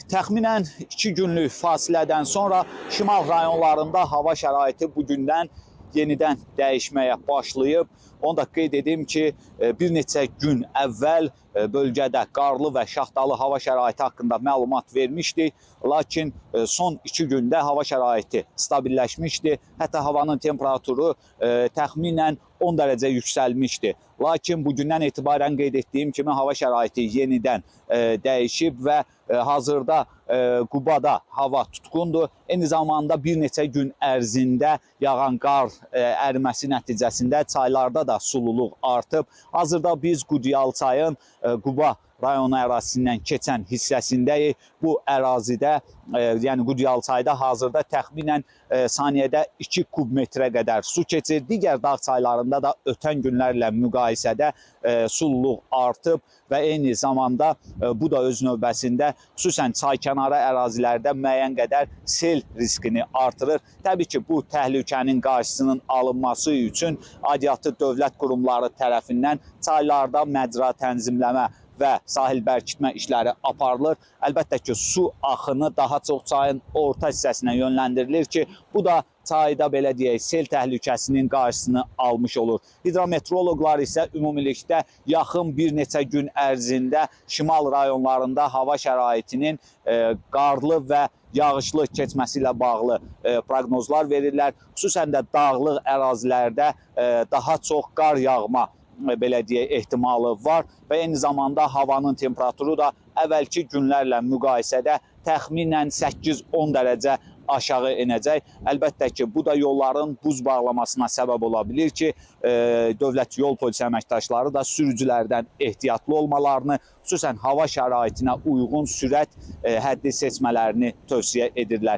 Təxminən 2 günlük fasilədən sonra şimal rayonlarında hava şəraiti bugündən yenidən dəyişməyə başlayıb. Onu da qeyd edim ki, bir neçə gün əvvəl bölgədə qarlı və şaxtalı hava şəraiti haqqında məlumat vermişdik. Lakin son 2 gündə hava şəraiti stabilləşmişdi. Hətta havanın temperaturu təxminən 10 dərəcə yüksəlmişdi. Lakin bugündən etibarən qeyd etdiyim kimi hava şəraiti yenidən dəyişib və hazırda Qubada hava tutqundur. Eyni zamanda bir neçə gün ərzində yağan qar əriməsi nəticəsində çaylarda da sululuq artıb. Hazırda biz Qudyal çayın Quba rayonu ərazisindən keçən hissəsindəyik. Bu ərazidə, yəni Qudyal çayda hazırda təxminən saniyədə 2 kub metrə qədər su keçir. Digər dağ çaylarında da ötən günlərlə müqayisədə sululuq artıb və eyni zamanda bu da öz növbəsində xüsusən çaykənarı ərazilərdə müəyyən qədər sel riskini artırır. Təbii ki, bu təhlükənin qarşısının alınması üçün aidiyyatı dövlət qurumları tərəfindən çaylarda məcra tənzimləmə və sahil bərkitmə işləri aparılır. Əlbəttə ki, su axını daha çox çayın orta hissəsinə yönləndirilir ki, bu da çayda belə deyək, sel təhlükəsinin qarşısını almış olur. Hidrometeoroloqlar isə ümumilikdə yaxın bir neçə gün ərzində şimal rayonlarında hava şəraitinin qarlı və yağışlı keçməsi ilə bağlı proqnozlar verirlər. Xüsusən də dağlıq ərazilərdə daha çox qar yağma belə deyək, ehtimalı var və eyni zamanda havanın temperaturu da əvvəlki günlərlə müqayisədə təxminən 8-10 dərəcə aşağı enəcək. Əlbəttə ki, bu da yolların buz bağlamasına səbəb ola bilir ki, dövlət yol polisi əməkdaşları da sürücülərdən ehtiyatlı olmalarını, xüsusən hava şəraitinə uyğun sürət həddi seçmələrini tövsiyə edirlər.